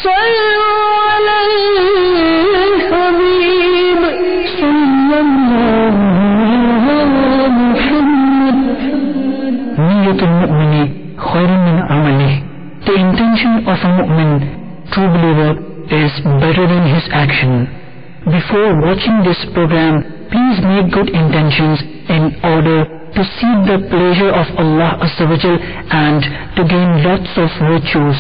صلوا على الحبيب صلى الله على محمد. نية المؤمن خير من عمله. The intention of a mu'min, true believer, is better than his action. Before watching this program, please make good intentions in order to seek the pleasure of Allah Azza wa Jal and to gain lots of virtues.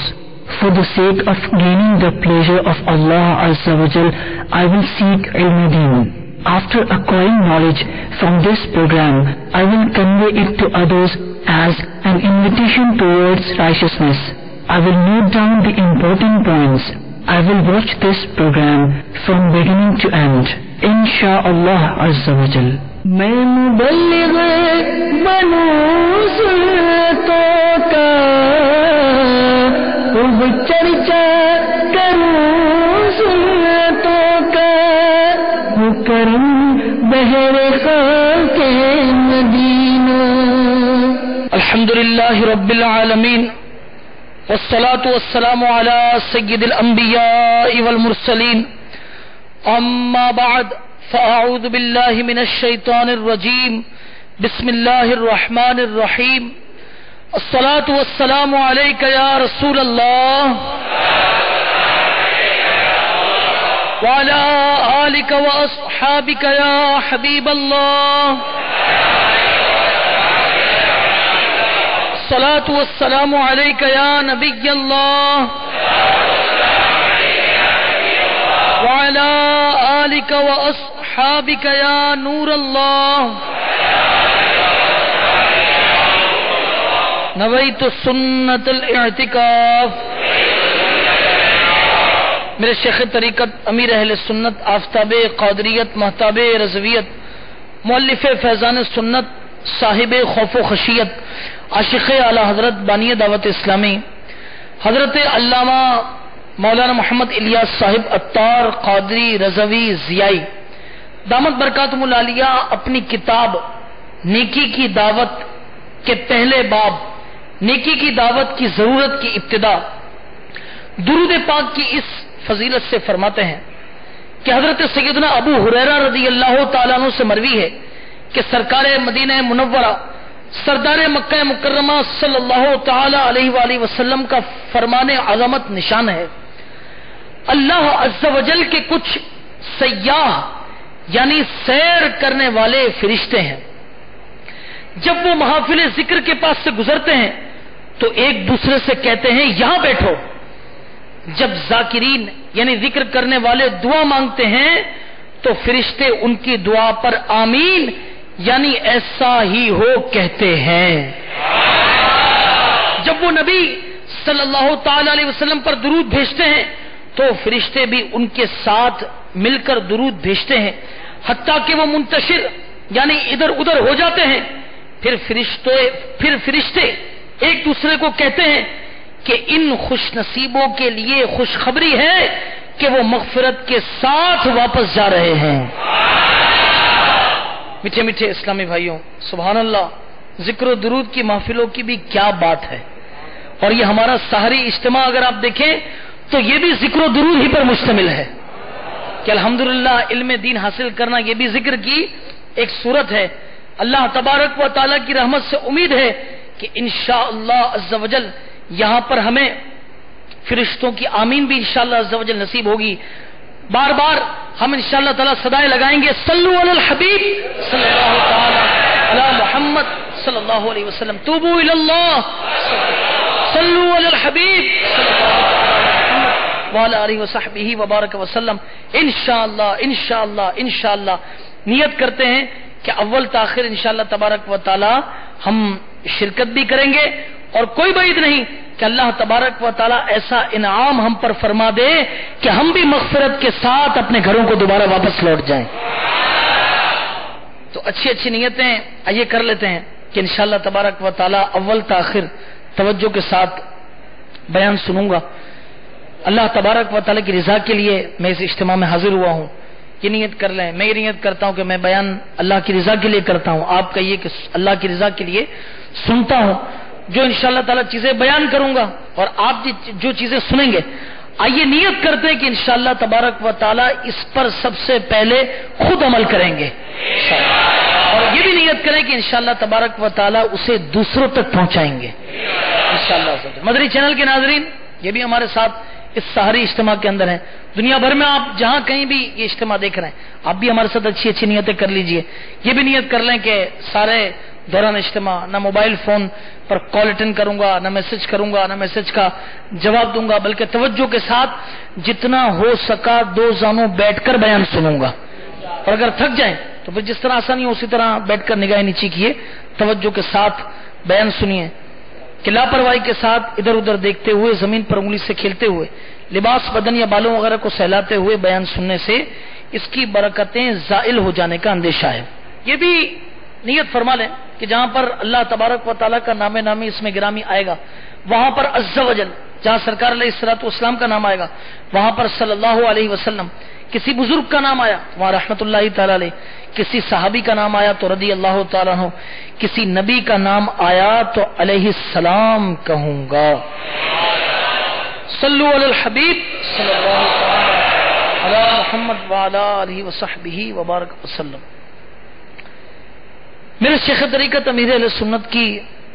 For the sake of gaining the pleasure of Allah Azza wa Jal, I will seek ilm-e-deen. After acquiring knowledge from this program, I will convey it to others as an invitation towards righteousness. I will note down the important points. I will watch this program from beginning to end. Insha'Allah Azza wa Jal. میں مبلغ بنوں سنتوں کا خوب چرچا کروں سنتوں کا کرم بہر خاک مدینہ. الحمدللہ رب العالمین والصلاة والسلام على سید الانبیاء والمرسلین. اما بعد فاعوذ باللہ من الشیطان الرجیم. بسم اللہ الرحمن الرحیم. الصلاة والسلام علیک یا رسول اللہ وعلى آلک واصحابک یا حبیب اللہ. الصلاة والسلام علیک یا نبی اللہ وعلى آلک واصحابک یا نور اللہ. نویت سنت الاعتکاف. میرے شیخ طریقت امیر اہل سنت آفتاب قادریت محتاب رضویت مؤلف فیضان سنت صاحب خوف و خشیت عاشق اعلی حضرت بانی دعوت اسلامی حضرت علامہ مولانا محمد الیاس صاحب عطار قادری رضوی ضیائی دامت برکاتہم العالیہ اپنی کتاب نیکی کی دعوت کے پہلے باب نیکی کی دعوت کی ضرورت کی ابتدا درود پاک کی اس فضیلت سے فرماتے ہیں کہ حضرت سیدنا ابو ہریرہ رضی اللہ تعالیٰ عنہ سے مروی ہے کہ سرکار مدینہ منورہ سردار مکہ مکرمہ صلی اللہ تعالی علیہ وآلہ وسلم کا فرمان عظمت نشان ہے. اللہ عز و جل کے کچھ سیاح یعنی سیر کرنے والے فرشتے ہیں. جب وہ محافل ذکر کے پاس سے گزرتے ہیں تو ایک دوسرے سے کہتے ہیں یہاں بیٹھو. جب ذاکرین یعنی ذکر کرنے والے دعا مانگتے ہیں تو فرشتے ان کی دعا پر آمین یعنی ایسا ہی ہو کہتے ہیں. جب وہ نبی صلی اللہ تعالی علیہ وسلم پر درود بھیجتے ہیں تو فرشتے بھی ان کے ساتھ مل کر درود بھیجتے ہیں حتیٰ کہ وہ منتشر یعنی ادھر ادھر ہو جاتے ہیں. پھر فرشتے ایک دوسرے کو کہتے ہیں کہ ان خوش نصیبوں کے لیے خوشخبری ہے کہ وہ مغفرت کے ساتھ واپس جا رہے ہیں. میٹھے میٹھے اسلامی بھائیوں، سبحان اللہ، ذکر و درود کی محفلوں کی بھی کیا بات ہے. اور یہ ہمارا سحری اجتماع اگر آپ دیکھیں تو یہ بھی ذکر و درود ہی پر مشتمل ہے کہ الحمدللہ علم دین حاصل کرنا یہ بھی ذکر کی ایک صورت ہے. اللہ تبارک و تعالیٰ کی رحمت سے امید ہے کہ انشاءاللہ عز و جل یہاں پر ہمیں فرشتوں کی آمین بھی انشاءاللہ عز و جل نصیب ہوگی. بار بار ہم انشاءاللہ تعالیٰ صدائیں لگائیں گے صلو علی الحبیب صلی اللہ تعالی علی محمد صلی اللہ علیہ وسلم. توبوا الی اللہ صلو علی الحبیب صلی اللہ وعلی آلہ وصحبہ وبارک وسلم. انشاءاللہ انشاءاللہ انشاءاللہ نیت کرتے ہیں کہ اول تاخیر انشاءاللہ تبارک و تعالی ہم شرکت بھی کریں گے اور کوئی بعید نہیں کہ اللہ تبارک و تعالی ایسا انعام ہم پر فرما دے کہ ہم بھی مغفرت کے ساتھ اپنے گھروں کو دوبارہ واپس لوٹ جائیں. تو اچھی اچھی نیتیں آئیے کر لیتے ہیں کہ انشاءاللہ تبارک و تعالی اول تاخیر توجہ کے ساتھ بیان سنوں گا. اللہ تبارک و تعالی کی رضا کے لیے میں اس اجتماع میں حاضر ہوا ہوں. یہ نیت کر لیں، میں یہ نیت کرتا ہوں کہ میں بیان اللہ کی رضا کے لیے کرتا ہوں. آپ کہیے کہ اللہ کی رضا کے لیے سنتا ہوں. جو انشاءاللہ تعالی چیزیں بیان کروں گا اور آپ جو چیزیں سنیں گے آئیے نیت کرتے ہیں کہ انشاءاللہ تبارک و تعالی اس پر سب سے پہلے خود عمل کریں گے، اور یہ بھی نیت کریں کہ انشاءاللہ تبارک و تعالی اسے دوسروں تک پہنچائیں گے انشاءاللہ۔ مدنی چینل کے ناظرین، یہ بھی ہمارے ساتھ اس سحری اجتماع کے اندر ہیں، دنیا بھر میں آپ جہاں کہیں بھی یہ اجتماع دیکھ رہے ہیں، آپ بھی ہمارے ساتھ اچھی اچھی نیتیں کر لیجئے۔ یہ بھی نیت کر لیں کہ سارے دوران اجتماع نہ موبائل فون پر کال اٹینڈ کروں گا، نہ میسج کروں گا، نہ میسج کا جواب دوں گا، بلکہ توجہ کے ساتھ جتنا ہو سکا دو زانوں بیٹھ کر بیان سنوں گا، اور اگر تھک جائیں تو پھر جس طرح آسانی ہو اسی طرح بیٹھ کر نگاہیں نیچی کیے، توجہ کے ساتھ بیان سنیے کہ لاپرواہی کے ساتھ ادھر ادھر دیکھتے ہوئے، زمین پر انگلی سے کھیلتے ہوئے، لباس بدن یا بالوں وغیرہ کو سہلاتے ہوئے بیان سننے سے اس کی برکتیں زائل ہو جانے کا اندیشہ ہے۔ یہ بھی نیت فرما لیں کہ جہاں پر اللہ تبارک و تعالیٰ کا نام نامی اس میں گرامی آئے گا، وہاں پر عز و جل، جہاں سرکار علیہ الصلوۃ والسلام کا نام آئے گا، وہاں پر صلی اللہ علیہ وسلم، کسی بزرگ کا نام آیا تو وہاں رحمت اللہ تعالی علیہ، کسی صحابی کا نام آیا تو رضی اللہ تعالیٰ عنہ، کسی نبی کا نام آیا تو علیہ السلام کہوں گا۔ صلو علی الحبیب صلی اللہ علی محمد وعلی آلہ وصحبہ وبارک وسلم۔ میرے شیخ طریقت امیر اہل سنت کی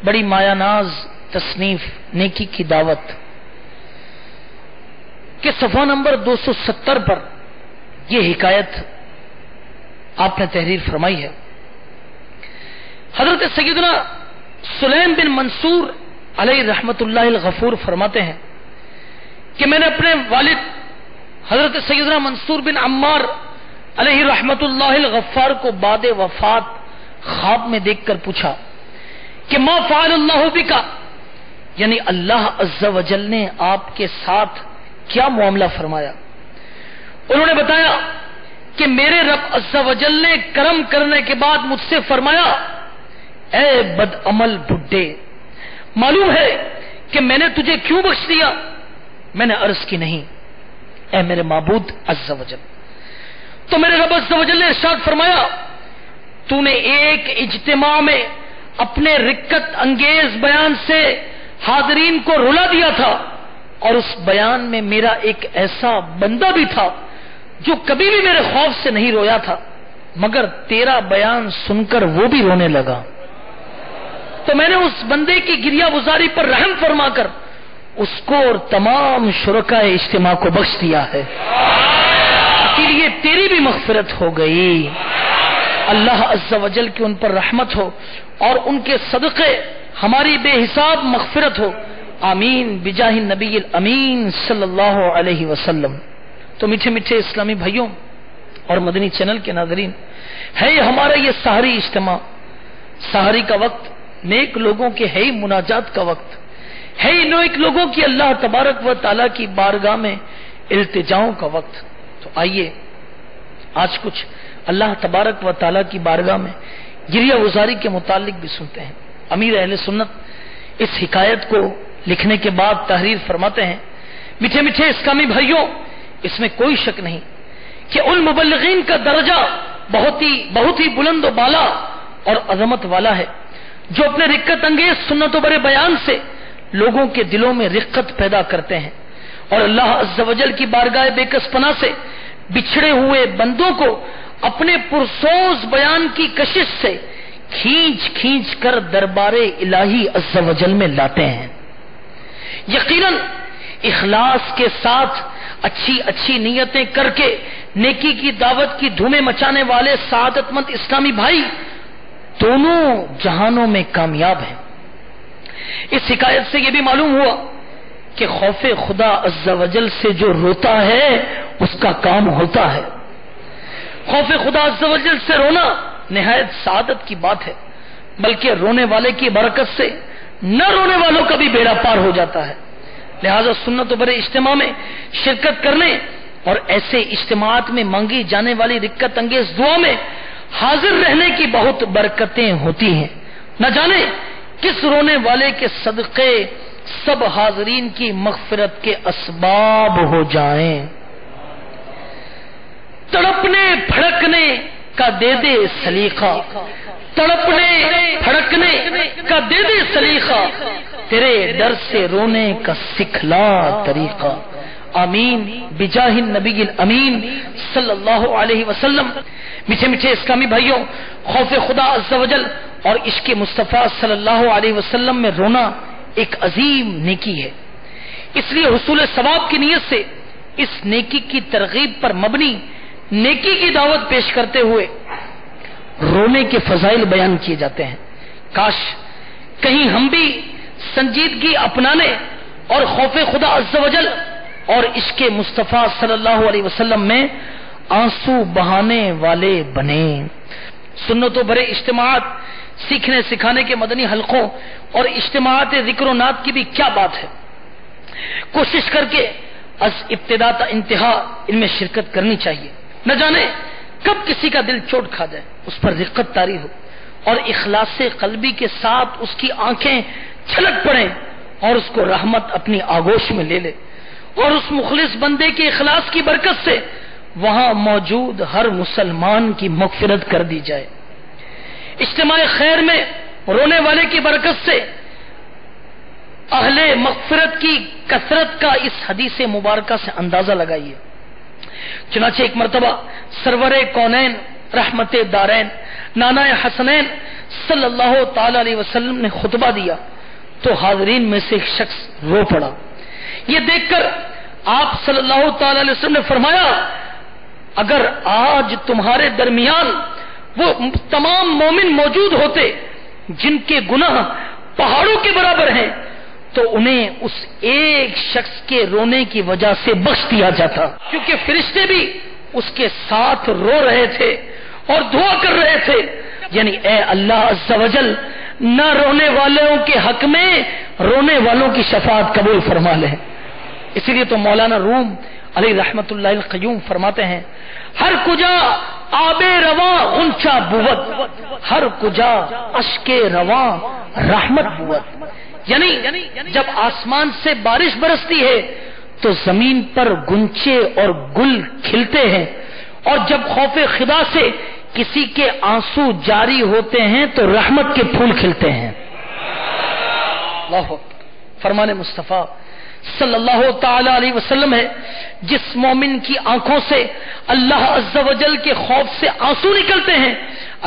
بڑی مایا ناز تصنیف نیکی کی دعوت کے صفحہ نمبر 270 پر یہ حکایت آپ نے تحریر فرمائی ہے۔ حضرت سیدنا سلیم بن منصور علیہ رحمت اللہ الغفور فرماتے ہیں کہ میں نے اپنے والد حضرت سیدنا منصور بن عمار علیہ رحمت اللہ الغفار کو بعد وفات خواب میں دیکھ کر پوچھا کہ ما فعل اللہ بکا، یعنی اللہ عز و جل نے آپ کے ساتھ کیا معاملہ فرمایا؟ انہوں نے بتایا کہ میرے رب عز و جل نے کرم کرنے کے بعد مجھ سے فرمایا، اے بد عمل بڈھے، معلوم ہے کہ میں نے تجھے کیوں بخش دیا؟ میں نے عرض کی نہیں، اے میرے معبود عز و جل۔ تو میرے رب عز و جل نے ارشاد فرمایا، تو نے ایک اجتماع میں اپنے رکت انگیز بیان سے حاضرین کو رلا دیا تھا، اور اس بیان میں میرا ایک ایسا بندہ بھی تھا جو کبھی بھی میرے خوف سے نہیں رویا تھا، مگر تیرا بیان سن کر وہ بھی رونے لگا، تو میں نے اس بندے کی گریہ گزاری پر رحم فرما کر اس کو اور تمام شرکائے اجتماع کو بخش دیا ہے، اسی لیے تیری بھی مغفرت ہو گئی۔ اللہ عز و جل کی ان پر رحمت ہو اور ان کے صدقے ہماری بے حساب مغفرت ہو، آمین بجاہ النبی الامین صلی اللہ علیہ وسلم۔ تو میٹھے میٹھے اسلامی بھائیوں اور مدنی چینل کے ناظرین، ہے ہمارا یہ سحری اجتماع، سحری کا وقت نیک لوگوں کے ہے مناجات کا وقت ہے، نیک لوگوں کی اللہ تبارک و تعالیٰ کی بارگاہ میں التجاؤں کا وقت۔ تو آئیے آج کچھ اللہ تبارک و تعالیٰ کی بارگاہ میں گریہ گزاری کے متعلق بھی سنتے ہیں۔ امیر اہل سنت اس حکایت کو لکھنے کے بعد تحریر فرماتے ہیں، میٹھے میٹھے اسلامی بھائیوں، اس میں کوئی شک نہیں کہ ان مبلغین کا درجہ بہت ہی بلند و بالا اور عظمت والا ہے جو اپنے رقت انگیز سنت و برے بیان سے لوگوں کے دلوں میں رقت پیدا کرتے ہیں، اور اللہ عز و جل کی بارگاہ بے کس پناہ سے بچھڑے ہوئے بندوں کو اپنے پرسوز بیان کی کشش سے کھینچ کھینچ کر دربار الہی عز و جل میں لاتے ہیں۔ یقیناً اخلاص کے ساتھ اچھی اچھی نیتیں کر کے نیکی کی دعوت کی دھومیں مچانے والے سعادت مند اسلامی بھائی دونوں جہانوں میں کامیاب ہیں۔ اس حکایت سے یہ بھی معلوم ہوا کہ خوف خدا عز و جل سے جو روتا ہے اس کا کام ہوتا ہے۔ خوف خدا عز و جل سے رونا نہایت سعادت کی بات ہے، بلکہ رونے والے کی برکت سے نہ رونے والوں کا بھی بیڑا پار ہو جاتا ہے۔ لہذا سنت و برے اجتماع میں شرکت کرنے اور ایسے اجتماعات میں مانگی جانے والی رقت انگیز دعا میں حاضر رہنے کی بہت برکتیں ہوتی ہیں۔ نہ جانے کس رونے والے کے صدقے سب حاضرین کی مغفرت کے اسباب ہو جائیں۔ تڑپنے پھڑکنے کا دے دے سلیقہ، تڑپنے پھڑکنے کا دے دے سلیقہ، تیرے ڈر سے رونے کا سکھلا طریقہ۔ آمین بجاہ النبی الامین صلی اللہ علیہ وسلم۔ میٹھے میٹھے اسلامی بھائیوں، خوف خدا عز و جل اور عشق مصطفیٰ صلی اللہ علیہ وسلم میں رونا ایک عظیم نیکی ہے، اس لیے حصول ثواب کی نیت سے اس نیکی کی ترغیب پر مبنی نیکی کی دعوت پیش کرتے ہوئے رونے کے فضائل بیان کیے جاتے ہیں۔ کاش کہیں ہم بھی سنجیدگی اپنانے اور خوف خدا عز و جل اور عشق مصطفیٰ صلی اللہ علیہ وسلم میں آنسو بہانے والے بنے۔ سنتوں بھرے اجتماعات، سیکھنے سکھانے کے مدنی حلقوں اور اجتماعات ذکر و نات کی بھی کیا بات ہے، کوشش کر کے از ابتدا تا انتہا ان میں شرکت کرنی چاہیے۔ نہ جانے کب کسی کا دل چوٹ کھا جائے، اس پر رقت طاری ہو اور اخلاص قلبی کے ساتھ اس کی آنکھیں چھلک پڑیں اور اس کو رحمت اپنی آغوش میں لے لے، اور اس مخلص بندے کے اخلاص کی برکت سے وہاں موجود ہر مسلمان کی مغفرت کر دی جائے۔ اجتماع خیر میں رونے والے کی برکت سے اہل مغفرت کی کثرت کا اس حدیث مبارکہ سے اندازہ لگائیے۔ چنانچہ ایک مرتبہ سرور کونین رحمت دارین نانا حسنین صلی اللہ تعالی علیہ وسلم نے خطبہ دیا تو حاضرین میں سے ایک شخص رو پڑا۔ یہ دیکھ کر آپ صلی اللہ تعالی علیہ وسلم نے فرمایا، اگر آج تمہارے درمیان وہ تمام مومن موجود ہوتے جن کے گناہ پہاڑوں کے برابر ہیں تو انہیں اس ایک شخص کے رونے کی وجہ سے بخش دیا جاتا، کیونکہ فرشتے بھی اس کے ساتھ رو رہے تھے اور دعا کر رہے تھے، یعنی اے اللہ عز و جل نہ رونے والوں کے حق میں رونے والوں کی شفاعت قبول فرما لے۔ اسی لیے تو مولانا روم علی رحمت اللہ القیوم فرماتے ہیں، ہر کجا آب رواں غنچہ بود، ہر کجا اشک رواں رحمت بود، یعنی جب آسمان سے بارش برستی ہے تو زمین پر گنچے اور گل کھلتے ہیں، اور جب خوف خدا سے کسی کے آنسو جاری ہوتے ہیں تو رحمت کے پھول کھلتے ہیں۔ اللہ فرمان مصطفیٰ صلی اللہ تعالی علیہ وسلم ہے، جس مومن کی آنکھوں سے اللہ عز و جل کے خوف سے آنسو نکلتے ہیں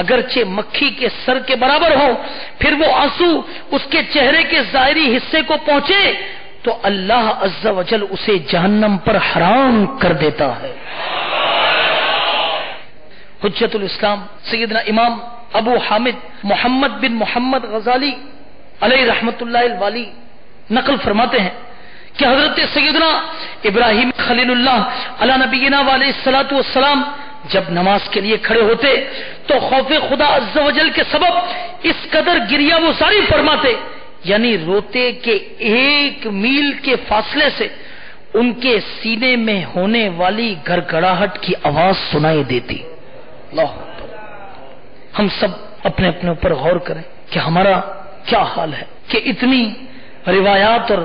اگرچہ مکھی کے سر کے برابر ہو، پھر وہ آنسو اس کے چہرے کے ظاہری حصے کو پہنچے تو اللہ عز و جل اسے جہنم پر حرام کر دیتا ہے۔ حجت الاسلام سیدنا امام ابو حامد محمد بن محمد غزالی علیہ رحمت اللہ الوالی نقل فرماتے ہیں کہ حضرت سیدنا ابراہیم خلیل اللہ علی نبینا علیہ الصلوۃ والسلام جب نماز کے لیے کھڑے ہوتے تو خوف خدا عز و جل کے سبب اس قدر گریہ وہ ساری فرماتے، یعنی روتے کہ 1 میل کے فاصلے سے ان کے سینے میں ہونے والی گڑگڑاہٹ کی آواز سنائی دیتی۔ اللہ، ہم سب اپنے اپنے اوپر غور کریں کہ ہمارا کیا حال ہے کہ اتنی روایات اور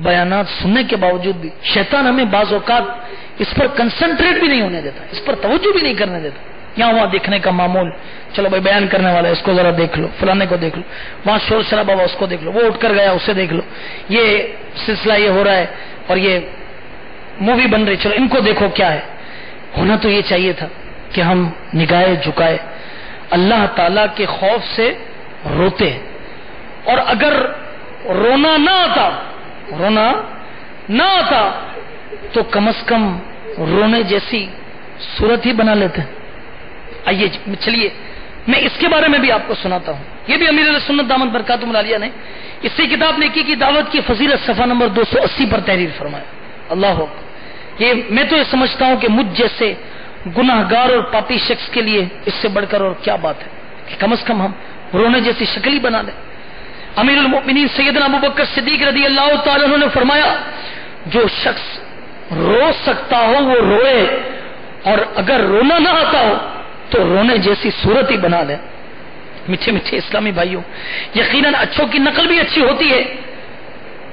بیانات سننے کے باوجود بھی شیطان ہمیں بعض اوقات اس پر کنسنٹریٹ بھی نہیں ہونے دیتا، اس پر توجہ بھی نہیں کرنے دیتا۔ یہاں وہاں دیکھنے کا معمول، چلو بھائی بیان کرنے والا ہے اس کو ذرا دیکھ لو، فلانے کو دیکھ لو، وہاں شور شرابہ ہوا اس کو دیکھ لو، وہ اٹھ کر گیا اسے دیکھ لو، یہ سلسلہ یہ ہو رہا ہے اور یہ مووی بن رہی، چلو ان کو دیکھو کیا ہے۔ ہونا تو یہ چاہیے تھا کہ ہم نگاہیں جھکائے اللہ تعالی کے خوف سے روتے، اور اگر رونا نہ آتا تو کم از کم رونے جیسی صورت ہی بنا لیتے ہیں۔ آئیے چلیے میں اس کے بارے میں بھی آپ کو سناتا ہوں، یہ بھی امیر علیہ سنت دامت برکاتہم العالیہ نے اسی کتاب نیکی کی دعوت کی فضیلت صفحہ نمبر 280 پر تحریر فرمایا۔ اللہ اکبر، یہ میں تو یہ سمجھتا ہوں کہ مجھ جیسے گناہ گار اور پاپی شخص کے لیے اس سے بڑھ کر اور کیا بات ہے کہ کم از کم ہم رونے جیسی شکل ہی بنا لیں۔ امیر المؤمنین سیدنا ابوبکر صدیق رضی اللہ تعالیٰ عنہ نے فرمایا، جو شخص رو سکتا ہو وہ روئے، اور اگر رونا نہ آتا ہو تو رونے جیسی صورت ہی بنا لے۔ میٹھے میٹھے اسلامی بھائیوں، یقیناً اچھوں کی نقل بھی اچھی ہوتی ہے۔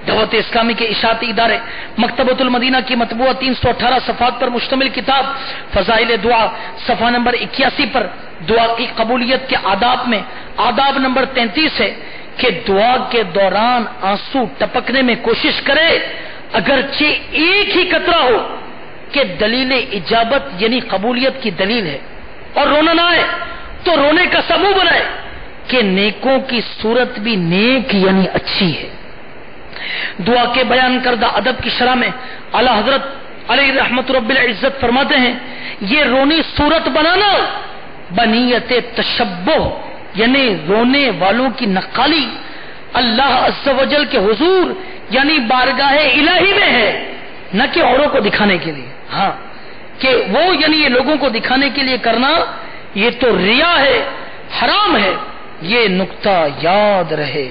دعوت اسلامی کے اشاعتی ادارے مکتبۃ المدینہ کی مطبوعہ 318 صفحات پر مشتمل کتاب فضائل دعا صفحہ نمبر 81 پر دعا کی قبولیت کے آداب میں آداب نمبر 33 ہے کہ دعا کے دوران آنسو ٹپکنے میں کوشش کرے اگرچہ ایک ہی قطرہ ہو کہ دلیل اجابت یعنی قبولیت کی دلیل ہے، اور رونا نہ آئے تو رونے کا سبب بنائے کہ نیکوں کی صورت بھی نیک یعنی اچھی ہے۔ دعا کے بیان کردہ ادب کی شرح میں اعلی حضرت علیہ رحمت رب العزت فرماتے ہیں، یہ رونی صورت بنانا بنیت تشبہ یعنی رونے والوں کی نقالی اللہ عز و جل کے حضور یعنی بارگاہ الہی میں ہے، نہ کہ اوروں کو دکھانے کے لیے۔ ہاں کہ وہ یعنی یہ لوگوں کو دکھانے کے لیے کرنا یہ تو ریا ہے، حرام ہے، یہ نقطہ یاد رہے۔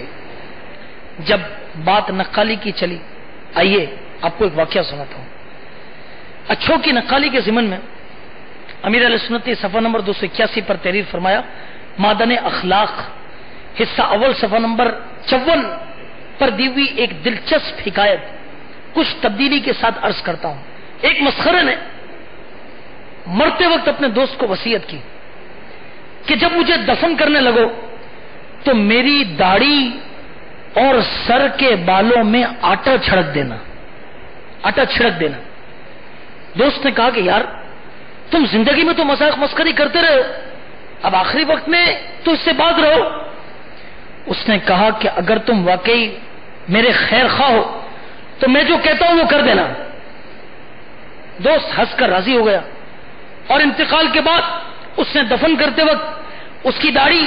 جب بات نقالی کی چلی، آئیے آپ کو ایک واقعہ سناتا ہوں۔ اچھوں کی نقالی کے ضمن میں امیر علیہ سنت نے صفحہ نمبر 281 پر تحریر فرمایا، معدن اخلاق حصہ اول صفحہ نمبر 54 پر دی ہوئی ایک دلچسپ حکایت کچھ تبدیلی کے ساتھ عرض کرتا ہوں۔ ایک مسخرے نے مرتے وقت اپنے دوست کو وصیت کی کہ جب مجھے دفن کرنے لگو تو میری داڑھی اور سر کے بالوں میں آٹا چھڑک دینا، آٹا چھڑک دینا۔ دوست نے کہا کہ یار تم زندگی میں تو مذاق مسخری کرتے رہے، اب آخری وقت میں تو اس سے باز رہو۔ اس نے کہا کہ اگر تم واقعی میرے خیر خواہ ہو تو میں جو کہتا ہوں وہ کر دینا۔ دوست ہنس کر راضی ہو گیا اور انتقال کے بعد اس نے دفن کرتے وقت اس کی داڑھی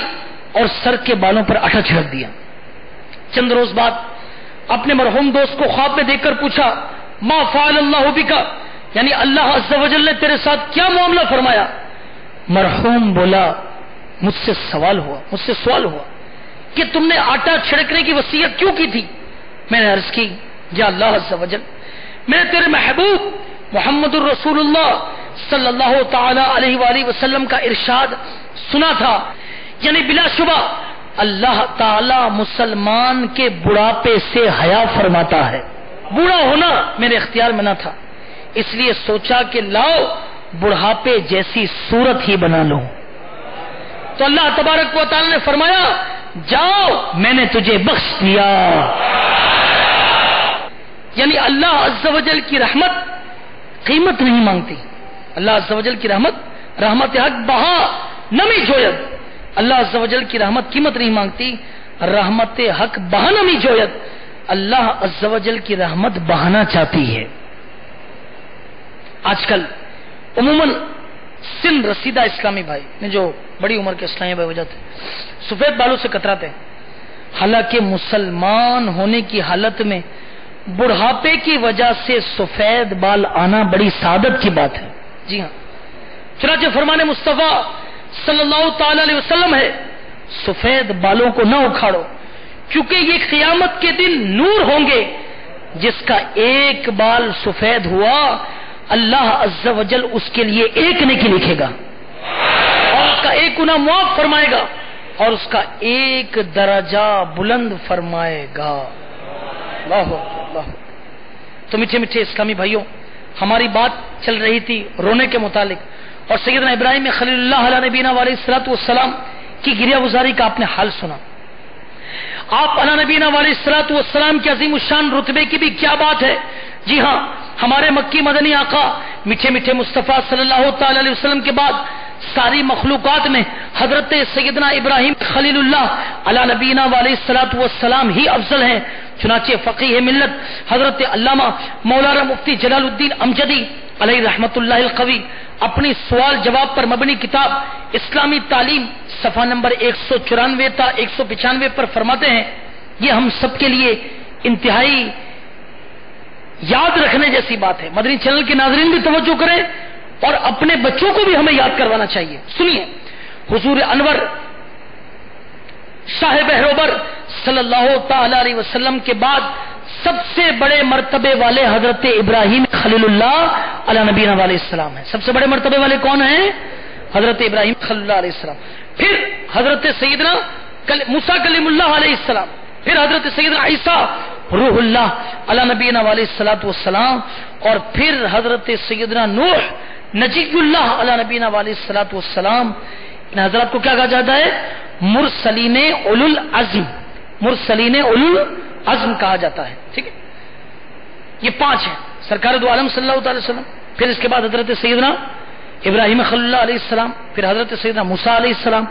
اور سر کے بالوں پر آٹا چھڑک دیا۔ چند روز بعد اپنے مرحوم دوست کو خواب میں دیکھ کر پوچھا، ما فعل اللہ بکا، یعنی اللہ عز و جل نے تیرے ساتھ کیا معاملہ فرمایا؟ مرحوم بولا، مجھ سے سوال ہوا کہ تم نے آٹا چھڑکنے کی وصیت کیوں کی تھی؟ میں نے عرض کی، یا اللہ عز و جل، میں نے تیرے محبوب محمد الرسول اللہ صلی اللہ تعالی علیہ وآلہ وسلم کا ارشاد سنا تھا، یعنی بلا شبہ اللہ تعالی مسلمان کے بڑھاپے سے حیا فرماتا ہے۔ بوڑھا ہونا میرے اختیار میں نہ تھا، اس لیے سوچا کہ لاؤ بڑھاپے جیسی صورت ہی بنا لوں۔ تو اللہ تبارک و تعالی نے فرمایا، جاؤ میں نے تجھے بخش دیا۔ یعنی اللہ عز و جل کی رحمت قیمت نہیں مانگتی، اللہ عز و جل کی رحمت حق بہا نمی جوید، اللہ عز و جل کی رحمت قیمت نہیں مانگتی، رحمت حق بہا نمی جوید، اللہ عز و جل کی رحمت بہانا چاہتی ہے۔ آج کل عموماً سن رسیدہ اسلامی بھائی نے جو بڑی عمر کے اسلامی بھائی وجہ تھے سفید بالوں سے کتراتے ہیں، حالانکہ مسلمان ہونے کی حالت میں بڑھاپے کی وجہ سے سفید بال آنا بڑی سعادت کی بات ہے۔ جی ہاں، چنانچہ فرمان مصطفیٰ صلی اللہ تعالی علیہ وسلم ہے، سفید بالوں کو نہ اکھاڑو، کیونکہ یہ قیامت کے دن نور ہوں گے، جس کا ایک بال سفید ہوا اللہ عز و جل اس کے لیے ایک نیکی لکھے گا اور اس کا ایک گناہ معاف فرمائے گا اور اس کا ایک درجہ بلند فرمائے گا۔ اللہ اللہ۔ تو میٹھے میٹھے اسلامی بھائیوں، ہماری بات چل رہی تھی رونے کے متعلق، اور سیدنا ابراہیم خلیل اللہ علیہ نبینا علیہ الصلوۃ والسلام کی گریہ گزاری کا آپ نے حال سنا۔ آپ علیہ نبینا علیہ الصلوۃ والسلام کے عظیم الشان رتبے کی بھی کیا بات ہے۔ جی ہاں، ہمارے مکی مدنی آقا میٹھے میٹھے مصطفیٰ صلی اللہ تعالی علیہ وسلم کے بعد ساری مخلوقات میں حضرت سیدنا ابراہیم خلیل اللہ علی نبینا علیہ الصلوۃ والسلام ہی افضل ہیں۔ چنانچہ فقیہ ملت حضرت علامہ مولانا مفتی جلال الدین امجدی علیہ رحمت اللہ القوی اپنی سوال جواب پر مبنی کتاب اسلامی تعلیم صفحہ نمبر 194 تا 195 پر فرماتے ہیں، یہ ہم سب کے لیے انتہائی یاد رکھنے جیسی بات ہے۔ مدنی چینل کے ناظرین بھی توجہ کریں اور اپنے بچوں کو بھی ہمیں یاد کروانا چاہیے۔ سنیے، حضور انور شاہ بہروبر صلی اللہ تعالی علیہ وسلم کے بعد سب سے بڑے مرتبے والے حضرت ابراہیم خلیل اللہ علیہ نبینا علیہ السلام ہیں۔ سب سے بڑے مرتبے والے کون ہیں؟ حضرت ابراہیم خلیل اللہ علیہ السلام، پھر حضرت سیدنا موسیٰ کلیم اللہ علیہ السلام، پھر حضرت سیدنا عیسیٰ روح اللہ علی نبینا علیہ الصلوۃ والسلام، اور پھر حضرت سیدنا نوح نجی اللہ علی نبینا علیہ الصلوۃ والسلام۔ ان حضرات کو کیا کہا جاتا ہے؟ مرسلین اولو العزم، مرسلین اولو العزم کہا جاتا ہے۔ ٹھیک ہے، یہ 5 ہیں سرکار دو عالم صلی اللہ علیہ وسلم، پھر اس کے بعد حضرت سیدنا ابراہیم خلیل اللہ علیہ السلام، پھر حضرت سیدنا موسیٰ علیہ السلام،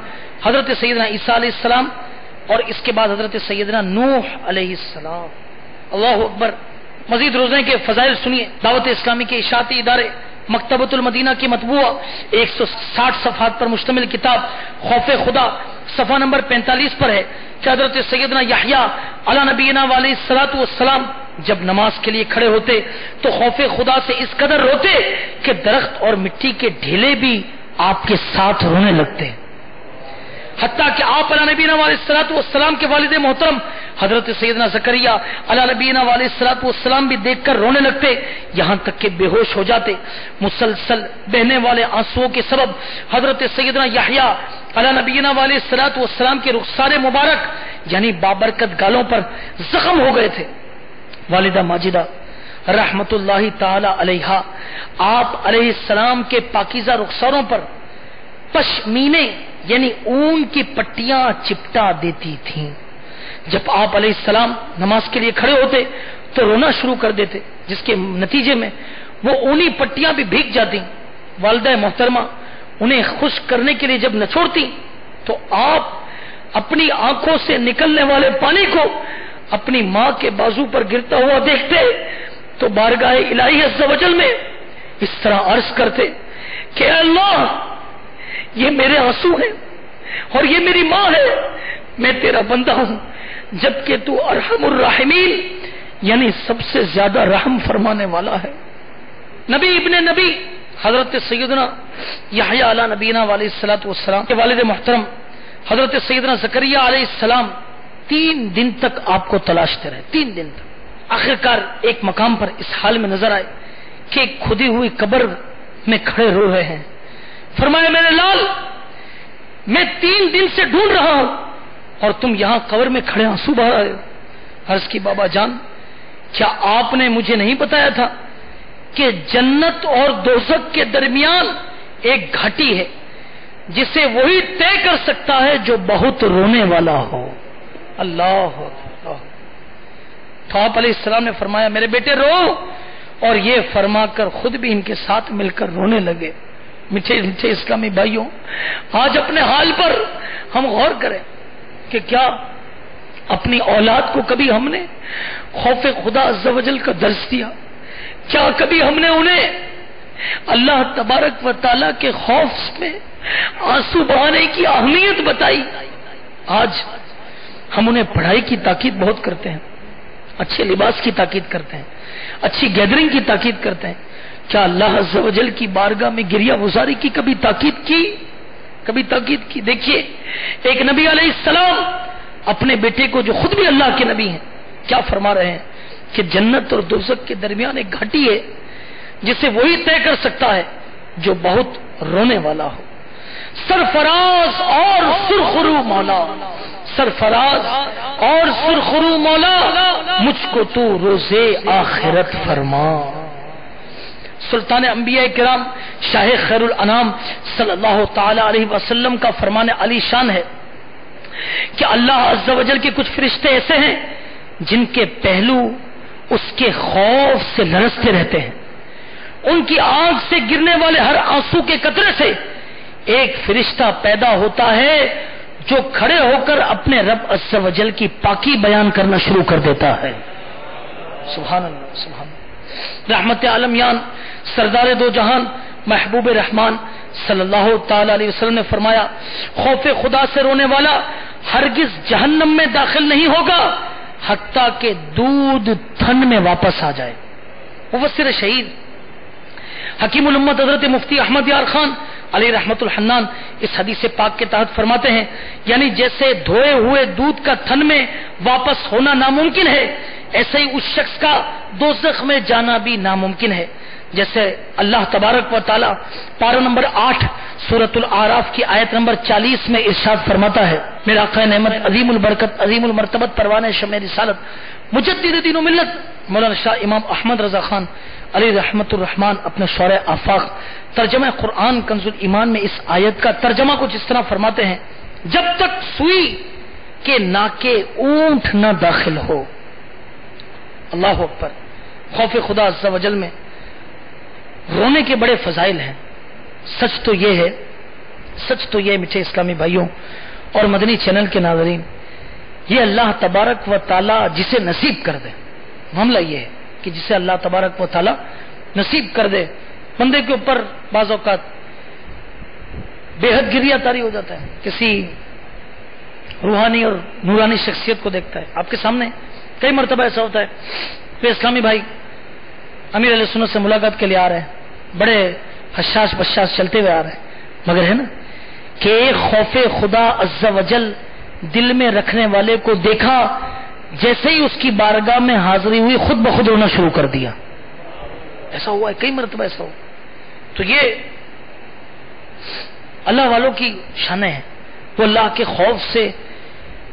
حضرت سیدنا عیسیٰ علیہ السلام، اور اس کے بعد حضرت سیدنا نوح علیہ السلام۔ اللہ اکبر۔ مزید روزے کے فضائل سنیے۔ دعوت اسلامی کے اشاعتی ادارے مکتبۃ المدینہ کی مطبوعہ 160 صفحات پر مشتمل کتاب خوف خدا صفحہ نمبر 45 پر ہے کہ حضرت سیدنا یحییٰ علی نبینا علیہ الصلوۃ والسلام جب نماز کے لیے کھڑے ہوتے تو خوف خدا سے اس قدر روتے کہ درخت اور مٹی کے ڈھیلے بھی آپ کے ساتھ رونے لگتے، حتیٰ کہ آپ علی نبینا علیہ الصلوۃ والسلام کے والد محترم حضرت سیدنا زکریا علی نبینا علیہ الصلوۃ والسلام بھی دیکھ کر رونے لگتے، یہاں تک کہ بے ہوش ہو جاتے۔ مسلسل بہنے والے آنسوؤں کے سبب حضرت سیدنا یحییٰ علی نبینا علیہ الصلوۃ والسلام کے رخسار مبارک یعنی بابرکت گالوں پر زخم ہو گئے تھے۔ والدہ ماجدہ رحمت اللہ تعالی علیہا آپ علیہ السلام کے پاکیزہ رخساروں پر پشمینے یعنی اون کی پٹیاں چپٹا دیتی تھیں۔ جب آپ علیہ السلام نماز کے لیے کھڑے ہوتے تو رونا شروع کر دیتے، جس کے نتیجے میں وہ اونی پٹیاں بھی بھیگ جاتی۔ والدہ محترمہ انہیں خشک کرنے کے لیے جب نچوڑتی تو آپ اپنی آنکھوں سے نکلنے والے پانی کو اپنی ماں کے بازو پر گرتا ہوا دیکھتے تو بارگاہ الہی عز و جل میں اس طرح عرض کرتے کہ اے اللہ، یہ میرے آنسو ہیں اور یہ میری ماں ہے، میں تیرا بندہ ہوں، جبکہ تو ارحم الراحمین یعنی سب سے زیادہ رحم فرمانے والا ہے۔ نبی ابن نبی حضرت سیدنا یحییٰ علی نبینا علیہ الصلوۃ والسلام کے والد محترم حضرت سیدنا زکریا علیہ السلام 3 دن تک آپ کو تلاشتے رہے، 3 دن تک۔ آخرکار ایک مقام پر اس حال میں نظر آئے کہ کھدی ہوئی قبر میں کھڑے رو رہے ہیں۔ فرمایا میرے لال، میں 3 دن سے ڈھونڈ رہا ہوں اور تم یہاں قبر میں کھڑے آنسو بہا رہے ہو۔ عرض کی بابا جان، کیا آپ نے مجھے نہیں بتایا تھا کہ جنت اور دوزخ کے درمیان ایک گھاٹی ہے جسے وہی طے کر سکتا ہے جو بہت رونے والا ہو؟ اللہ تو آپ علیہ السلام نے فرمایا میرے بیٹے رو، اور یہ فرما کر خود بھی ان کے ساتھ مل کر رونے لگے۔ میٹھے میٹھے اسلامی بھائیوں، آج اپنے حال پر ہم غور کریں کہ کیا اپنی اولاد کو کبھی ہم نے خوف خدا عز و جل کا درس دیا؟ کیا کبھی ہم نے انہیں اللہ تبارک و تعالیٰ کے خوف میں آنسو بہانے کی اہمیت بتائی؟ آج ہم انہیں پڑھائی کی تاکید بہت کرتے ہیں، اچھے لباس کی تاکید کرتے ہیں، اچھی گیدرنگ کی تاکید کرتے ہیں، کیا اللہ عز و جل کی بارگاہ میں گریہ گزاری کی کبھی تاکید کی؟ کبھی تاکید کی؟ دیکھیے ایک نبی علیہ السلام اپنے بیٹے کو جو خود بھی اللہ کے نبی ہیں کیا فرما رہے ہیں کہ جنت اور دوزخ کے درمیان ایک گھاٹی ہے جسے وہی طے کر سکتا ہے جو بہت رونے والا ہو۔ سرفراز اور سرخرو مولا، سرفراز اور سرخرو مولا، مجھ کو تو روزے آخرت فرما۔ سلطان انبیاء کرام شاہ خیر الانام صلی اللہ تعالی علیہ وسلم کا فرمان علی شان ہے کہ اللہ عز و جل کے کچھ فرشتے ایسے ہیں جن کے پہلو اس کے خوف سے لرزتے رہتے ہیں۔ ان کی آنکھ سے گرنے والے ہر آنسو کے قطرے سے ایک فرشتہ پیدا ہوتا ہے جو کھڑے ہو کر اپنے رب عز و جل کی پاکی بیان کرنا شروع کر دیتا ہے۔ سبحان اللہ، سبحان اللہ۔ رحمت عالمیان سردار دو جہان محبوب رحمان صلی اللہ تعالی علیہ وسلم نے فرمایا خوف خدا سے رونے والا ہرگز جہنم میں داخل نہیں ہوگا حتیٰ کہ دودھ تھن میں واپس آ جائے۔ مفسر شہید حکیم الامت حضرت مفتی احمد یار خان علی رحمت الحنان اس حدیث پاک کے تحت فرماتے ہیں یعنی جیسے دھوئے ہوئے دودھ کا تھن میں واپس ہونا ناممکن ہے، ایسے ہی اس شخص کا دوزخ میں جانا بھی ناممکن ہے۔ جیسے اللہ تبارک و تعالی پارہ نمبر 8 سورۃ الاعراف کی آیت نمبر 40 میں ارشاد فرماتا ہے، میرا آقا نعمت عظیم البرکت عظیم المرتبت پروانہ شمع رسالت مجدد دین و ملت مولانا شاہ امام احمد رضا خان علی رحمت الرحمان اپنے شعر آفاق ترجمہ قرآن کنز الایمان میں اس آیت کا ترجمہ کچھ اس طرح فرماتے ہیں، جب تک سوئی کے ناکے اونٹ نہ داخل ہو، اللہ اکبر، خوف خدا عز و جل میں رونے کے بڑے فضائل ہیں. سچ تو یہ ہے میٹھے اسلامی بھائیوں اور مدنی چینل کے ناظرین، یہ اللہ تبارک و تعالی جسے نصیب کر دے، معاملہ یہ ہے کہ جسے اللہ تبارک و تعالی نصیب کر دے، بندے کے اوپر بعض اوقات بے حد گریہ طاری ہو جاتا ہے. کسی روحانی اور نورانی شخصیت کو دیکھتا ہے. آپ کے سامنے کئی مرتبہ ایسا ہوتا ہے کہ اسلامی بھائی امیر علیہ سنت سے ملاقات کے لیے آ رہے ہیں، بڑے حشاش بشاش چلتے ہوئے آ رہے ہیں، مگر ہے نا کہ ایک خوف خدا عز و جل دل میں رکھنے والے کو دیکھا، جیسے ہی اس کی بارگاہ میں حاضری ہوئی خود بخود رونا شروع کر دیا. ایسا ہوا ہے، کئی مرتبہ ایسا ہوا. تو یہ اللہ والوں کی شانیں ہیں، وہ اللہ کے خوف سے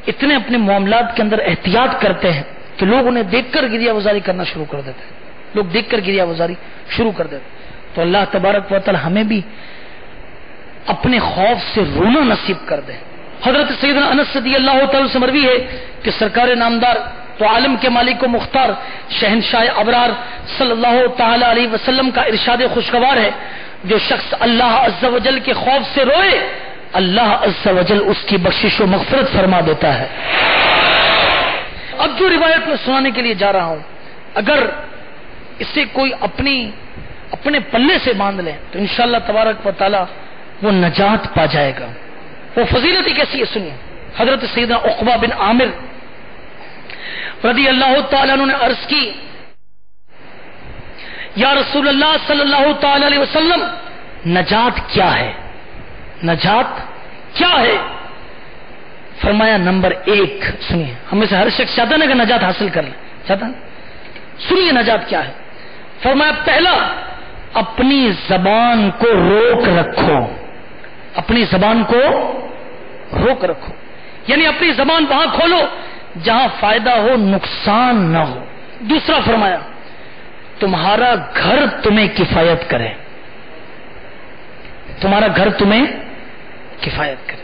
اتنے اپنے معاملات کے اندر احتیاط کرتے ہیں کہ لوگ انہیں دیکھ کر گریہ وزاری کرنا شروع کر دیتے ہیں، لوگ دیکھ کر گریہ وزاری شروع کر دیتے ہیں. تو اللہ تبارک و تعالی ہمیں بھی اپنے خوف سے رونا نصیب کر دے. حضرت سیدنا انس رضی اللہ تعالی سے مروی ہے کہ سرکار نامدار تو عالم کے مالک و مختار شہنشاہ ابرار صلی اللہ تعالی علیہ وسلم کا ارشاد خوشگوار ہے، جو شخص اللہ عز و جل کے خوف سے روئے اللہ عز و جل اس کی بخشش و مغفرت فرما دیتا ہے. اب جو روایت میں سنانے کے لیے جا رہا ہوں، اگر اسے کوئی اپنے پلے سے باندھ لیں تو انشاءاللہ تبارک و تعالی وہ نجات پا جائے گا. وہ فضیلت کیسی ہے سنیے. حضرت سیدنا عقبہ بن عامر رضی اللہ تعالیٰ عنہ نے عرض کی، یا رسول اللہ صلی اللہ تعالی علیہ وسلم، نجات کیا ہے؟ نجات کیا ہے؟ فرمایا نمبر 1، سنیے، ہم میں سے ہر شخص چاہتا نا کہ نجات حاصل کر لے، چاہتا نا؟ سنیے نجات کیا ہے. فرمایا پہلا، اپنی زبان کو روک رکھو. اپنی زبان کو روک رکھو، یعنی اپنی زبان وہاں کھولو جہاں فائدہ ہو، نقصان نہ ہو. دوسرا فرمایا تمہارا گھر تمہیں کفایت کرے. تمہارا گھر تمہیں کفایت کرے،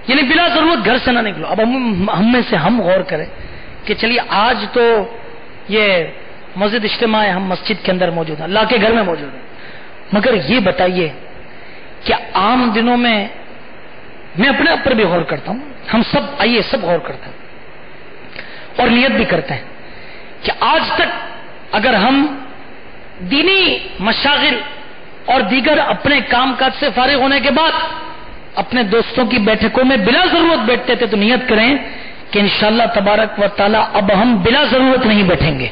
یعنی بلا ضرورت گھر سے نہ نکلو. اب ہم میں سے ہم غور کریں کہ چلیے آج تو یہ مسجد اجتماع ہے، ہم مسجد کے اندر موجود ہیں، اللہ کے گھر میں موجود ہیں، مگر یہ بتائیے کہ عام دنوں میں میں اپنے اوپر بھی غور کرتا ہوں، ہم سب آئیے سب غور کرتے ہیں اور نیت بھی کرتے ہیں کہ آج تک اگر ہم دینی مشاغل اور دیگر اپنے کام کاج سے فارغ ہونے کے بعد اپنے دوستوں کی بیٹھکوں میں بلا ضرورت بیٹھتے تھے، تو نیت کریں کہ انشاءاللہ تبارک و تعالی اب ہم بلا ضرورت نہیں بیٹھیں گے،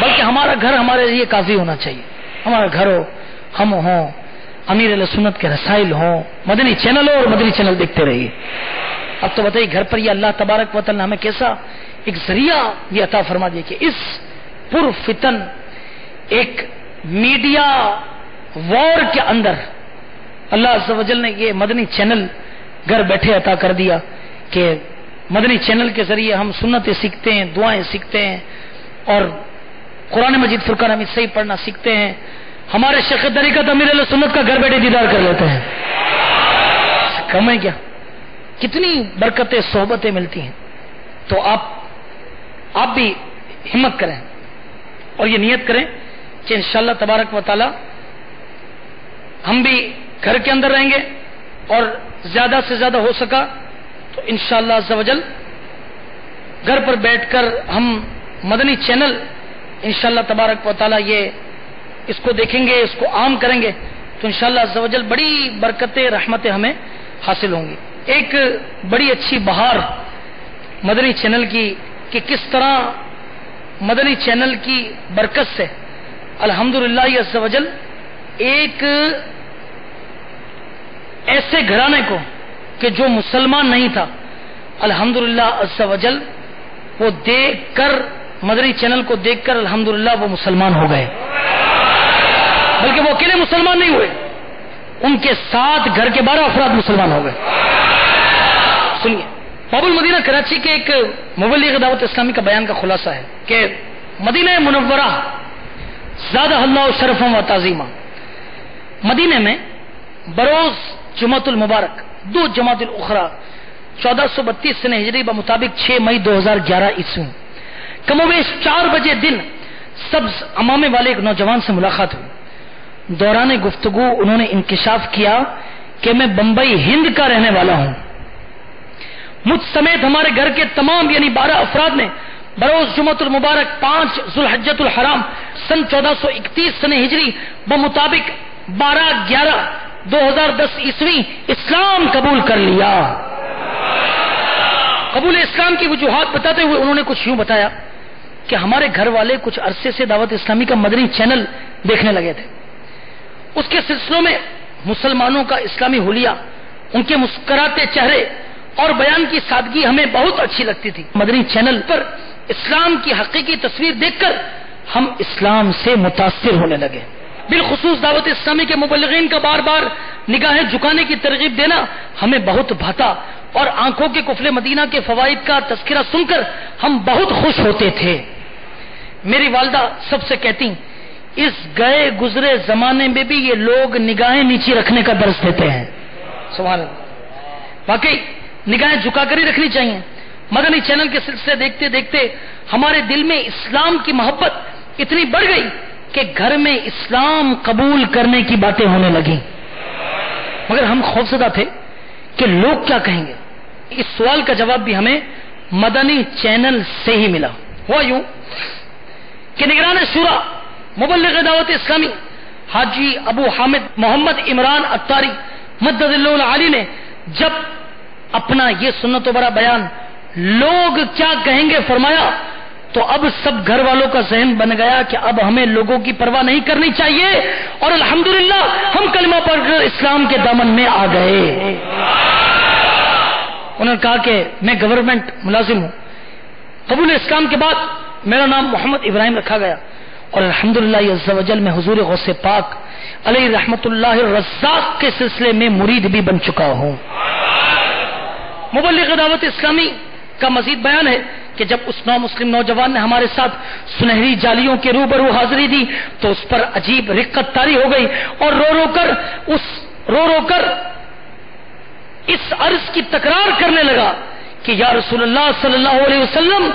بلکہ ہمارا گھر ہمارے لیے کافی ہونا چاہیے. ہمارا گھر ہو، ہم ہوں، امیر علیہ سنت کے رسائل ہوں، مدنی چینل ہو اور مدنی چینل دیکھتے رہیے. اب تو بتائیے گھر پر یہ اللہ تبارک و تعالی نے ہمیں کیسا ایک ذریعہ یہ عطا فرما دیا کہ اس پر فتن ایک میڈیا وار کے اندر اللہ عز و جل نے یہ مدنی چینل گھر بیٹھے عطا کر دیا کہ مدنی چینل کے ذریعے ہم سنتیں سیکھتے ہیں، دعائیں سیکھتے ہیں اور قرآن مجید فرقان حمید صحیح پڑھنا سیکھتے ہیں. ہمارے شیخ طریقت امیر علیہ سنت کا گھر بیٹھے دیدار کر لیتے ہیں. کم ہے کیا؟ کتنی برکتیں صحبتیں ملتی ہیں. تو آپ بھی ہمت کریں اور یہ نیت کریں کہ انشاءاللہ تبارک و تعالی ہم بھی گھر کے اندر رہیں گے اور زیادہ سے زیادہ ہو سکا تو انشاءاللہ عز و جل گھر پر بیٹھ کر ہم مدنی چینل انشاءاللہ تبارک و تعالی یہ اس کو دیکھیں گے، اس کو عام کریں گے تو انشاءاللہ عز و جل بڑی برکتیں رحمتیں ہمیں حاصل ہوں گی. ایک بڑی اچھی بہار مدنی چینل کی کہ کس طرح مدنی چینل کی برکت سے الحمدللہ عز و جل ایک ایسے گھرانے کو کہ جو مسلمان نہیں تھا الحمدللہ عز و جل وہ دیکھ کر، مدنی چینل کو دیکھ کر الحمدللہ وہ مسلمان ہو گئے. بلکہ وہ اکیلے مسلمان نہیں ہوئے، ان کے ساتھ گھر کے 12 افراد مسلمان ہو گئے. سنیے، باب المدینہ کراچی کے ایک مبلغ دعوت اسلامی کا بیان کا خلاصہ ہے کہ مدینہ منورہ زادہ اللہ شرفا و تعظیمہ، مدینہ میں بروز جمعۃ المبارک 2 جمادی الاخری 1432 سنہ ہجری بمطابق 6 مئی 2011 عیسوی کم و بیش 4 بجے دن سبز عمامے والے ایک نوجوان سے ملاقات ہوئی. دوران گفتگو انہوں نے انکشاف کیا کہ میں بمبئی ہند کا رہنے والا ہوں. مجھ سمیت ہمارے گھر کے تمام یعنی 12 افراد نے بروز جمعۃ المبارک 5 ذوالحجۃ الحرام سن 1431 سن ہجری بمطابق 12/11/2010 عیسوی اسلام قبول کر لیا. قبول اسلام کی وجوہات بتاتے ہوئے انہوں نے کچھ یوں بتایا کہ ہمارے گھر والے کچھ عرصے سے دعوت اسلامی کا مدنی چینل دیکھنے لگے تھے. اس کے سلسلوں میں مسلمانوں کا اسلامی حلیہ، ان کے مسکراتے چہرے اور بیان کی سادگی ہمیں بہت اچھی لگتی تھی. مدنی چینل پر اسلام کی حقیقی تصویر دیکھ کر ہم اسلام سے متاثر ہونے لگے. بالخصوص دعوت اسلامی کے مبلغین کا بار بار نگاہیں جھکانے کی ترغیب دینا ہمیں بہت بھاتا اور آنکھوں کے قفل مدینہ کے فوائد کا تذکرہ سن کر ہم بہت خوش ہوتے تھے. میری والدہ سب سے کہتی، اس گئے گزرے زمانے میں بھی یہ لوگ نگاہیں نیچی رکھنے کا درس دیتے ہیں. سبحان اللہ. واقعی نگاہیں جھکا کر ہی رکھنی چاہیے. مدنی چینل کے سلسلے دیکھتے دیکھتے ہمارے دل میں اسلام کی محبت اتنی بڑھ گئی کہ گھر میں اسلام قبول کرنے کی باتیں ہونے لگیں. مگر ہم خوفزدہ تھے کہ لوگ کیا کہیں گے. اس سوال کا جواب بھی ہمیں مدنی چینل سے ہی ملا. ہوا یوں کہ نگران شورا مبلغ دعوت اسلامی حاجی ابو حامد محمد عمران اتاری مدد اللہ العالی نے جب اپنا یہ سنت و برا بیان لوگ کیا کہیں گے فرمایا تو اب سب گھر والوں کا ذہن بن گیا کہ اب ہمیں لوگوں کی پرواہ نہیں کرنی چاہیے اور الحمدللہ ہم کلمہ پڑھ کر اسلام کے دامن میں آ گئے. انہوں نے کہا کہ میں گورنمنٹ ملازم ہوں. قبول اسلام کے بعد میرا نام محمد ابراہیم رکھا گیا اور الحمدللہ عز و جل میں حضور غوث پاک علیہ رحمت اللہ الرزاق کے سلسلے میں مرید بھی بن چکا ہوں. مبلغ دعوت اسلامی کا مزید بیان ہے کہ جب اس مسلم نوجوان نے ہمارے ساتھ سنہری جالیوں کے روبرو حاضری دی تو اس پر عجیب رقت طاری ہو گئی اور رو رو کر اس عرض کی تکرار کرنے لگا کہ یا رسول اللہ صلی اللہ علیہ وسلم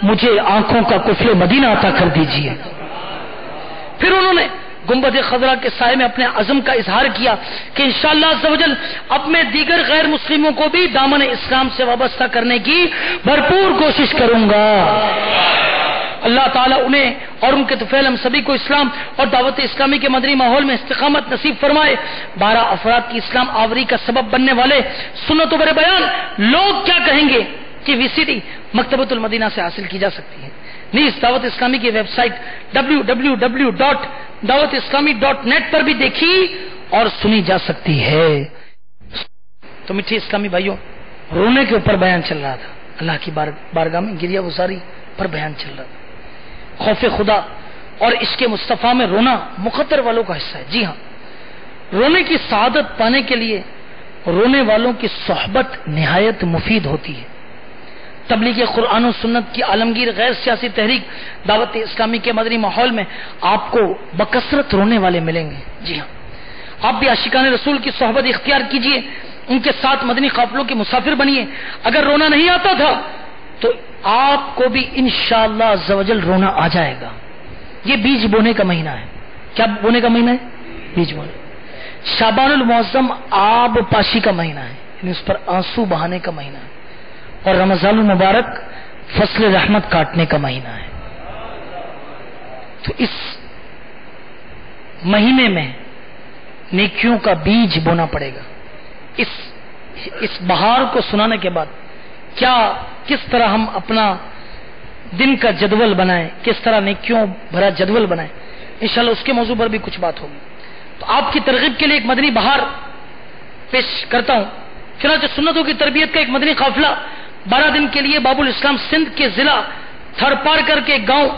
مجھے آنکھوں کا کفل مدینہ عطا کر دیجیے. پھر انہوں نے گنبد خضرا کے سائے میں اپنے عزم کا اظہار کیا کہ انشاءاللہ عز و جل اب میں دیگر غیر مسلموں کو بھی دامن اسلام سے وابستہ کرنے کی بھرپور کوشش کروں گا. اللہ تعالیٰ انہیں اور ان کے طفیل ہم سبھی کو اسلام اور دعوت اسلامی کے مدنی ماحول میں استقامت نصیب فرمائے. 12 افراد کی اسلام آوری کا سبب بننے والے سنت و بر بیان لوگ کیا کہیں گے کہ VCD مکتبۃ المدینہ سے حاصل کی جا سکتی ہے. نیز دعوت اسلامی کی ویب سائٹ www.dawatislami.net پر بھی دیکھی اور سنی جا سکتی ہے. تو میٹھے اسلامی بھائیوں، رونے کے اوپر بیان چل رہا تھا. اللہ کی بارگاہ میں گریہ گزاری پر بیان چل رہا تھا. خوف خدا اور عشق مصطفیٰ میں رونا مقدر والوں کا حصہ ہے. جی ہاں، رونے کی سعادت پانے کے لیے رونے والوں کی صحبت نہایت مفید ہوتی ہے. تبلیغ قرآن و سنت کی عالمگیر غیر سیاسی تحریک دعوت اسلامی کے مدنی ماحول میں آپ کو بکثرت رونے والے ملیں گے. جی ہاں، آپ بھی عاشقان رسول کی صحبت اختیار کیجئے، ان کے ساتھ مدنی قافلوں کے مسافر بنیے. اگر رونا نہیں آتا تھا تو آپ کو بھی انشاءاللہ عز و جل رونا آ جائے گا. یہ بیج بونے کا مہینہ ہے. کیا بونے کا مہینہ ہے؟ بیج بونے. شعبان المعظم آب پاشی کا مہینہ ہے، یعنی اس پر آنسو بہانے کا مہینہ ہے. اور رمضان المبارک فصل رحمت کاٹنے کا مہینہ ہے. تو اس مہینے میں نیکیوں کا بیج بونا پڑے گا. اس بہار کو سنانے کے بعد کس طرح ہم اپنا دن کا جدول بنائیں، کس طرح نیکیوں بھرا جدول بنائیں، انشاءاللہ اس کے موضوع پر بھی کچھ بات ہوگی. تو آپ کی ترغیب کے لیے ایک مدنی بہار پیش کرتا ہوں. چنانچہ سنتوں کی تربیت کا ایک مدنی قافلہ 12 دن کے لیے باب الاسلام سندھ کے ضلع تھر پار کر کے گاؤں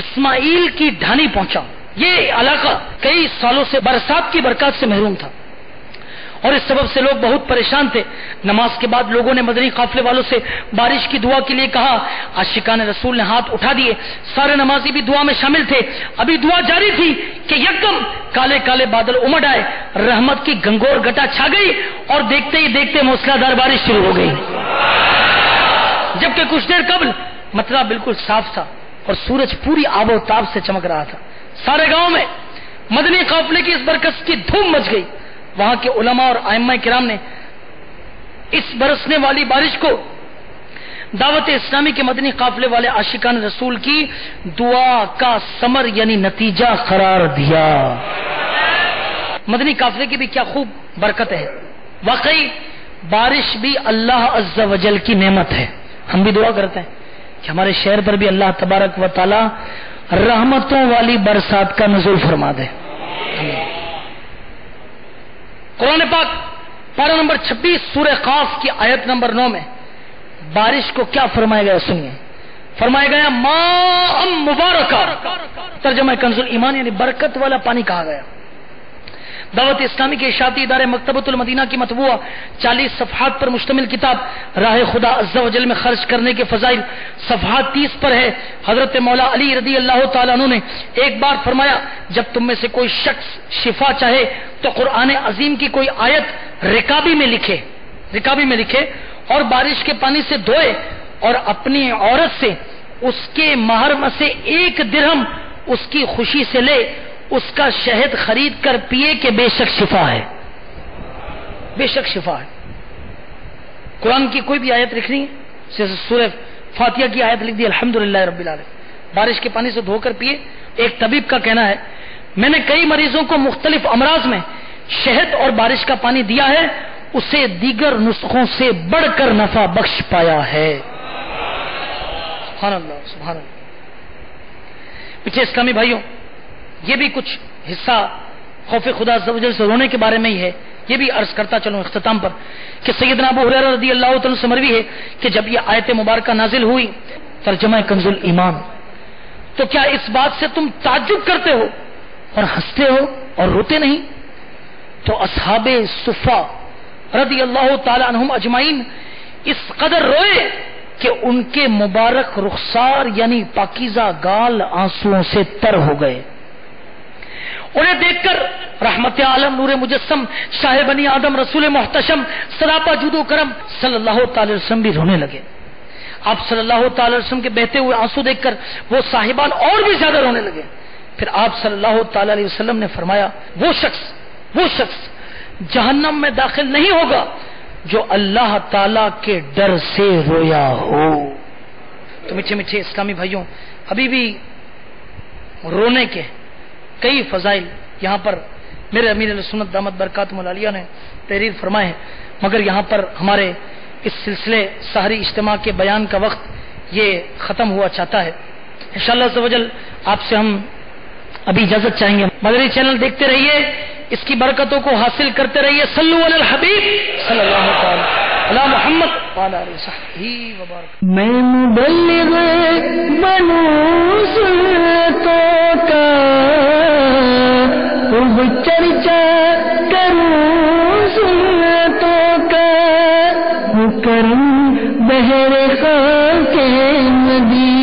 اسماعیل کی ڈھانی پہنچا. یہ علاقہ کئی سالوں سے برسات کی برکات سے محروم تھا اور اس سبب سے لوگ بہت پریشان تھے. نماز کے بعد لوگوں نے مدنی قافلے والوں سے بارش کی دعا کے لیے کہا. عاشقان رسول نے ہاتھ اٹھا دیے. سارے نمازی بھی دعا میں شامل تھے. ابھی دعا جاری تھی کہ یکدم کالے کالے بادل امڑ آئے، رحمت کی گنگور گٹا چھا گئی اور دیکھتے ہی دیکھتے موسلادھار بارش شروع ہو گئی. جبکہ کچھ دیر قبل مطلب بالکل صاف تھا اور سورج پوری آب و تاب سے چمک رہا تھا. سارے گاؤں میں مدنی قافلے کی اس برکت کی دھوم مچ گئی. وہاں کے علماء اور ائمہ کرام نے اس برسنے والی بارش کو دعوت اسلامی کے مدنی قافلے والے عاشقان رسول کی دعا کا ثمر یعنی نتیجہ قرار دیا. مدنی قافلے کی بھی کیا خوب برکت ہے. واقعی بارش بھی اللہ عز و جل کی نعمت ہے. ہم بھی دعا کرتے ہیں کہ ہمارے شہر پر بھی اللہ تبارک و تعالی رحمتوں والی برسات کا نزول فرما دے. قرآن پاک پارہ نمبر 26 سورہ قاف کی آیت نمبر 9 میں بارش کو کیا فرمایا گیا سنیے. فرمایا گیا ماء مبارکہ، ترجمہ کنز ایمان یعنی برکت والا پانی کہا گیا. دعوت اسلامی کے اشاعتی ادارے مکتبۃ المدینہ کی مطبوعہ 40 صفحات پر مشتمل کتاب راہ خدا عز و جل میں خرچ کرنے کے فضائل صفحات 30 پر ہے. حضرت مولا علی رضی اللہ تعالیٰ عنہ نے ایک بار فرمایا جب تم میں سے کوئی شخص شفا چاہے تو قرآن عظیم کی کوئی آیت رکابی میں لکھے اور بارش کے پانی سے دھوئے اور اپنی عورت سے اس کے مہر میں سے 1 درہم اس کی خوشی سے لے اس کا شہد خرید کر پیے کہ بے شک شفا ہے. بے شک شفا ہے. قرآن کی کوئی بھی آیت لکھنی ہے جیسے سورہ فاتحہ کی آیت لکھ دی الحمدللہ رب العالمین، بارش کے پانی سے دھو کر پیے. ایک طبیب کا کہنا ہے میں نے کئی مریضوں کو مختلف امراض میں شہد اور بارش کا پانی دیا ہے، اسے دیگر نسخوں سے بڑھ کر نفع بخش پایا ہے. سبحان اللہ سبحان اللہ. پیچھے اسلامی بھائیوں یہ بھی کچھ حصہ خوف خدا عز و جل سے رونے کے بارے میں ہی ہے. یہ بھی عرض کرتا چلوں اختتام پر کہ سیدنا ابو ہریرہ رضی اللہ تعالی سے مروی ہے کہ جب یہ آیت مبارکہ نازل ہوئی ترجمہ کنز ایمان تو کیا اس بات سے تم تعجب کرتے ہو اور ہنستے ہو اور روتے نہیں؟ تو اصحاب صفہ رضی اللہ تعالی عنہم اجمعین اس قدر روئے کہ ان کے مبارک رخسار یعنی پاکیزہ گال آنسوؤں سے تر ہو گئے. انہیں دیکھ کر رحمت عالم نور مجسم شاہ بنی آدم رسول محتشم سراپا جود و کرم صلی اللہ تعالی وسلم بھی رونے لگے. آپ صلی اللہ تعالی وسلم کے بہتے ہوئے آنسو دیکھ کر وہ صاحبان اور بھی زیادہ رونے لگے. پھر آپ صلی اللہ تعالی علیہ وسلم نے فرمایا وہ شخص جہنم میں داخل نہیں ہوگا جو اللہ تعالی کے ڈر سے رویا ہو. تو میٹھے میٹھے اسلامی بھائیوں ابھی بھی رونے کے کئی فضائل یہاں پر میرے امیر علیہ سنت دامت برکاتہم العالیہ نے تحریر فرمائے ہیں، مگر یہاں پر ہمارے اس سلسلے سحری اجتماع کے بیان کا وقت یہ ختم ہوا چاہتا ہے. انشاءاللہ عز و جل آپ سے ہم ابھی اجازت چاہیں گے. مدنی چینل دیکھتے رہیے، اس کی برکتوں کو حاصل کرتے رہیے. صلو علی الحبیب صلی اللہ تعالی علی محمد وعلی آلہ وصحبہ وبارک. میں مبلغ بنوں سنتوں کا خوب چرچا کروں سنتوں کا کرم بہر خاک مدینہ